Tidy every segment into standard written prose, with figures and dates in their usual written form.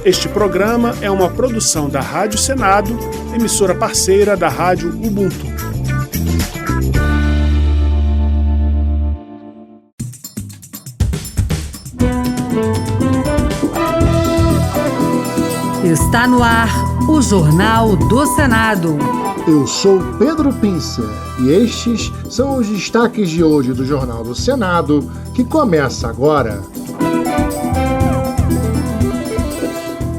Este programa é uma produção da Rádio Senado, emissora parceira da Rádio Ubuntu. Está no ar o Jornal do Senado. Eu sou Pedro Pincer e estes são os destaques de hoje do Jornal do Senado, que começa agora.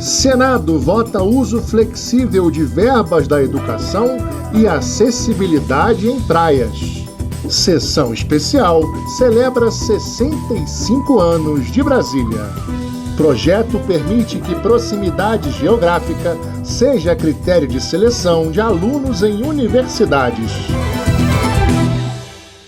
Senado vota uso flexível de verbas da educação e acessibilidade em praias. Sessão especial celebra 65 anos de Brasília. Projeto permite que proximidade geográfica seja critério de seleção de alunos em universidades.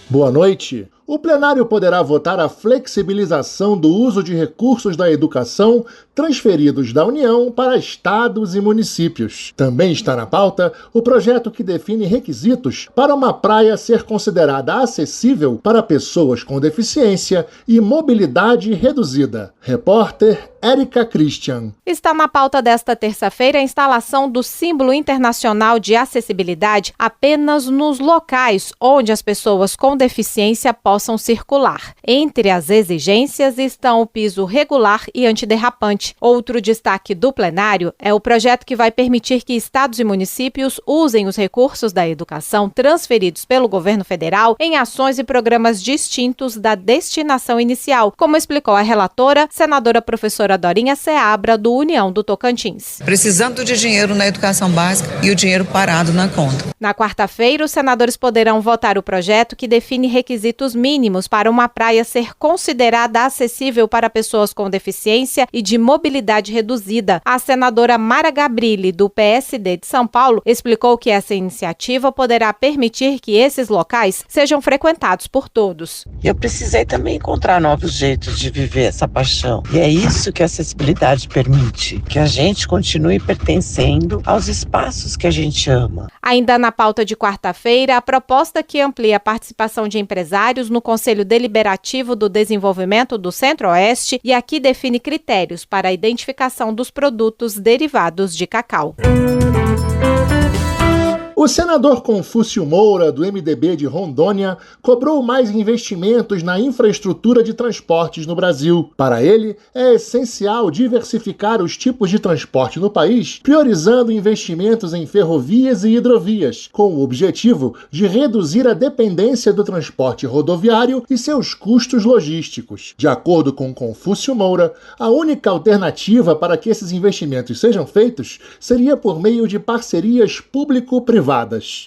Boa noite. O plenário poderá votar a flexibilização do uso de recursos da educação transferidos da União para estados e municípios. Também está na pauta o projeto que define requisitos para uma praia ser considerada acessível para pessoas com deficiência e mobilidade reduzida. Repórter Érica Christian. Está na pauta desta terça-feira a instalação do símbolo internacional de acessibilidade apenas nos locais onde as pessoas com deficiência possam circular. Entre as exigências estão o piso regular e antiderrapante. Outro destaque do plenário é o projeto que vai permitir que estados e municípios usem os recursos da educação transferidos pelo governo federal em ações e programas distintos da destinação inicial, como explicou a relatora, senadora professora Dorinha Seabra, do União do Tocantins. Precisando de dinheiro na educação básica e o dinheiro parado na conta. Na quarta-feira, os senadores poderão votar o projeto que define requisitos mínimos para uma praia ser considerada acessível para pessoas com deficiência e de mobilidade reduzida. A senadora Mara Gabrilli, do PSD de São Paulo, explicou que essa iniciativa poderá permitir que esses locais sejam frequentados por todos. Eu precisei também encontrar novos jeitos de viver essa paixão. E é isso que a acessibilidade permite, que a gente continue pertencendo aos espaços que a gente ama. Ainda na pauta de quarta-feira, a proposta que amplia a participação de empresários no Conselho Deliberativo do Desenvolvimento do Centro-Oeste e aqui define critérios para a identificação dos produtos derivados de cacau. O senador Confúcio Moura, do MDB de Rondônia, cobrou mais investimentos na infraestrutura de transportes no Brasil. Para ele, é essencial diversificar os tipos de transporte no país, priorizando investimentos em ferrovias e hidrovias, com o objetivo de reduzir a dependência do transporte rodoviário e seus custos logísticos. De acordo com Confúcio Moura, a única alternativa para que esses investimentos sejam feitos seria por meio de parcerias público-privadas.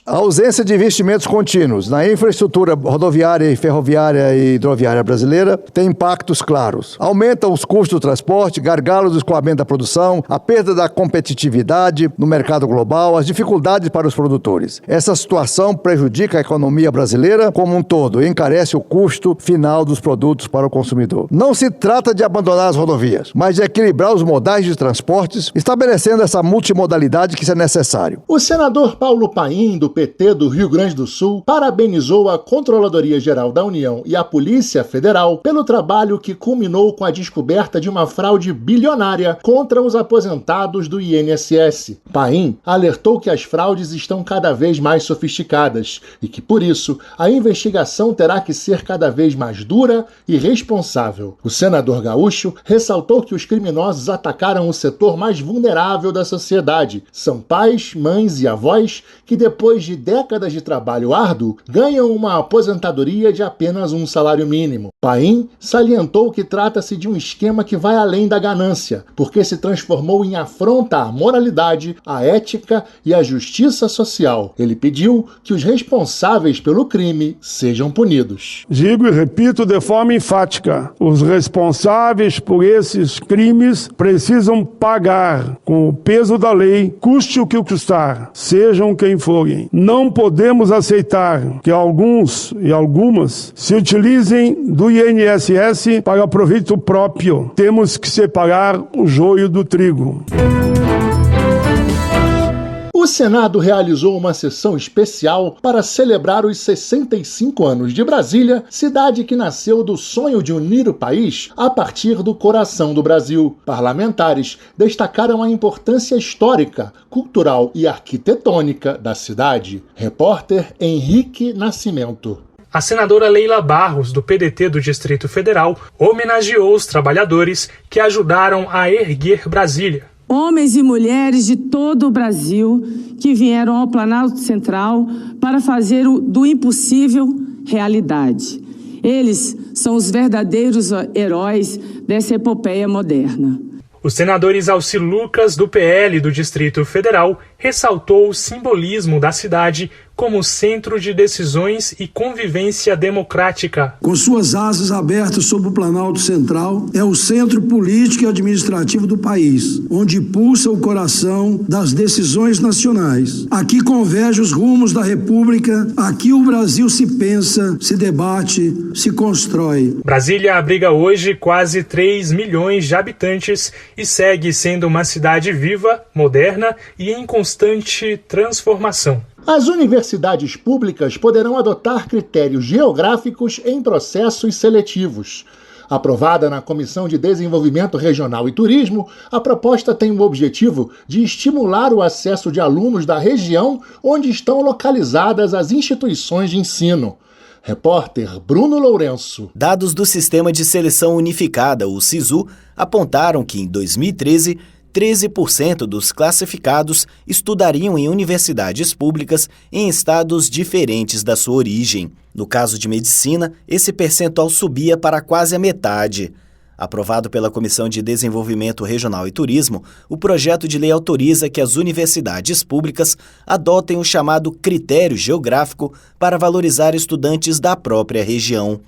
A ausência de investimentos contínuos na infraestrutura rodoviária, ferroviária e hidroviária brasileira tem impactos claros. Aumenta os custos do transporte, gargalos do escoamento da produção, a perda da competitividade no mercado global, as dificuldades para os produtores. Essa situação prejudica a economia brasileira como um todo e encarece o custo final dos produtos para o consumidor. Não se trata de abandonar as rodovias, mas de equilibrar os modais de transportes, estabelecendo essa multimodalidade que é necessário. O senador Paulo Paim, do PT do Rio Grande do Sul, parabenizou a Controladoria Geral da União e a Polícia Federal pelo trabalho que culminou com a descoberta de uma fraude bilionária contra os aposentados do INSS. Paim alertou que as fraudes estão cada vez mais sofisticadas e que, por isso, a investigação terá que ser cada vez mais dura e responsável. O senador gaúcho ressaltou que os criminosos atacaram o setor mais vulnerável da sociedade. São pais, mães e avós que depois de décadas de trabalho árduo, ganham uma aposentadoria de apenas um salário mínimo. Paim salientou que trata-se de um esquema que vai além da ganância, porque se transformou em afronta à moralidade, à ética e à justiça social. Ele pediu que os responsáveis pelo crime sejam punidos. Digo e repito de forma enfática, os responsáveis por esses crimes precisam pagar com o peso da lei, custe o que custar, sejam quem forem. Não podemos aceitar que alguns e algumas se utilizem do INSS para proveito próprio. Temos que separar o joio do trigo. O Senado realizou uma sessão especial para celebrar os 65 anos de Brasília, cidade que nasceu do sonho de unir o país a partir do coração do Brasil. Parlamentares destacaram a importância histórica, cultural e arquitetônica da cidade. Repórter Henrique Nascimento. A senadora Leila Barros, do PDT do Distrito Federal, homenageou os trabalhadores que ajudaram a erguer Brasília. Homens e mulheres de todo o Brasil que vieram ao Planalto Central para fazer do impossível realidade. Eles são os verdadeiros heróis dessa epopeia moderna. O senador Isalci Lucas, do PL do Distrito Federal, ressaltou o simbolismo da cidade como centro de decisões e convivência democrática. Com suas asas abertas sobre o Planalto Central, é o centro político e administrativo do país, onde pulsa o coração das decisões nacionais. Aqui convergem os rumos da República, aqui o Brasil se pensa, se debate, se constrói. Brasília abriga hoje quase 3 milhões de habitantes e segue sendo uma cidade viva, moderna e em constante transformação. As universidades públicas poderão adotar critérios geográficos em processos seletivos. Aprovada na Comissão de Desenvolvimento Regional e Turismo, a proposta tem o objetivo de estimular o acesso de alunos da região onde estão localizadas as instituições de ensino. Repórter Bruno Lourenço. Dados do Sistema de Seleção Unificada, o SISU, apontaram que em 2013, 13% dos classificados estudariam em universidades públicas em estados diferentes da sua origem. No caso de medicina, esse percentual subia para quase a metade. Aprovado pela Comissão de Desenvolvimento Regional e Turismo, o projeto de lei autoriza que as universidades públicas adotem o chamado critério geográfico para valorizar estudantes da própria região.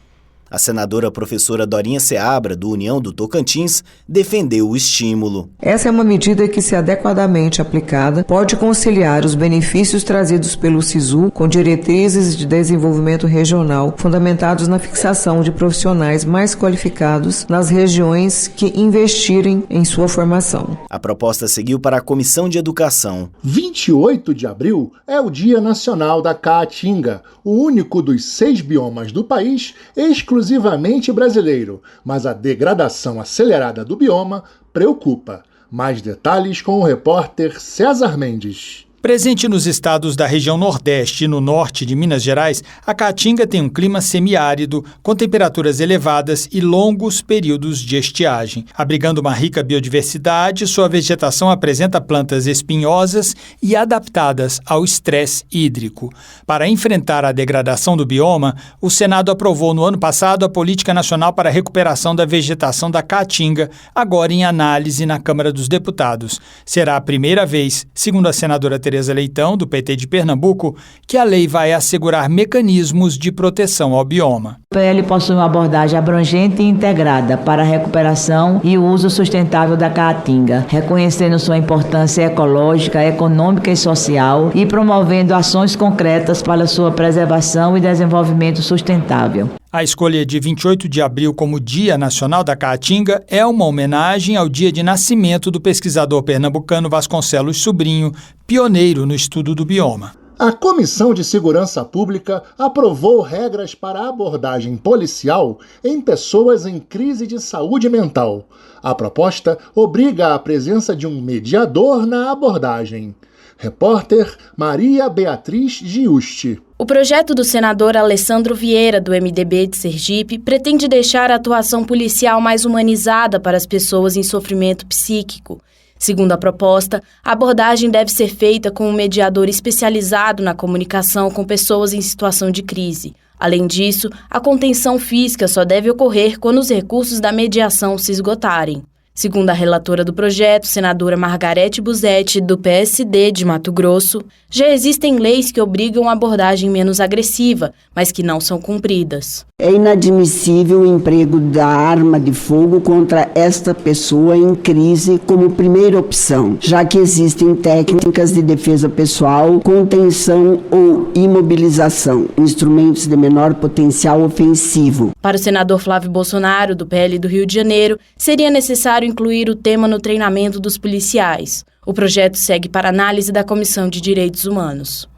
A senadora professora Dorinha Seabra, do União do Tocantins, defendeu o estímulo. Essa é uma medida que, se adequadamente aplicada, pode conciliar os benefícios trazidos pelo SISU com diretrizes de desenvolvimento regional fundamentados na fixação de profissionais mais qualificados nas regiões que investirem em sua formação. A proposta seguiu para a Comissão de Educação. 28 de abril é o Dia Nacional da Caatinga, o único dos 6 biomas do país exclusivamente brasileiro, mas a degradação acelerada do bioma preocupa. Mais detalhes com o repórter César Mendes. Presente nos estados da região Nordeste e no norte de Minas Gerais, a Caatinga tem um clima semiárido, com temperaturas elevadas e longos períodos de estiagem. Abrigando uma rica biodiversidade, sua vegetação apresenta plantas espinhosas e adaptadas ao estresse hídrico. Para enfrentar a degradação do bioma, o Senado aprovou no ano passado a Política Nacional para a Recuperação da Vegetação da Caatinga, agora em análise na Câmara dos Deputados. Será a primeira vez, segundo a senadora Tereza Leitão, do PT de Pernambuco, que a lei vai assegurar mecanismos de proteção ao bioma. O PL possui uma abordagem abrangente e integrada para a recuperação e o uso sustentável da Caatinga, reconhecendo sua importância ecológica, econômica e social e promovendo ações concretas para sua preservação e desenvolvimento sustentável. A escolha de 28 de abril como Dia Nacional da Caatinga é uma homenagem ao dia de nascimento do pesquisador pernambucano Vasconcelos Sobrinho, pioneiro no estudo do bioma. A Comissão de Segurança Pública aprovou regras para a abordagem policial em pessoas em crise de saúde mental. A proposta obriga a presença de um mediador na abordagem. Repórter Maria Beatriz Giusti. O projeto do senador Alessandro Vieira, do MDB de Sergipe, pretende deixar a atuação policial mais humanizada para as pessoas em sofrimento psíquico. Segundo a proposta, a abordagem deve ser feita com um mediador especializado na comunicação com pessoas em situação de crise. Além disso, a contenção física só deve ocorrer quando os recursos da mediação se esgotarem. Segundo a relatora do projeto, senadora Margarete Busetti, do PSD de Mato Grosso, já existem leis que obrigam a abordagem menos agressiva, mas que não são cumpridas. É inadmissível o emprego da arma de fogo contra esta pessoa em crise como primeira opção, já que existem técnicas de defesa pessoal, contenção ou imobilização, instrumentos de menor potencial ofensivo. Para o senador Flávio Bolsonaro, do PL do Rio de Janeiro, seria necessário incluir o tema no treinamento dos policiais. O projeto segue para análise da Comissão de Direitos Humanos.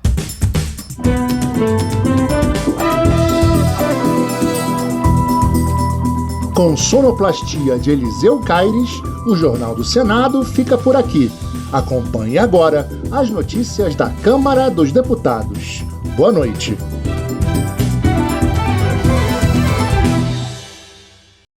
Com sonoplastia de Eliseu Caires, o Jornal do Senado fica por aqui. Acompanhe agora as notícias da Câmara dos Deputados. Boa noite.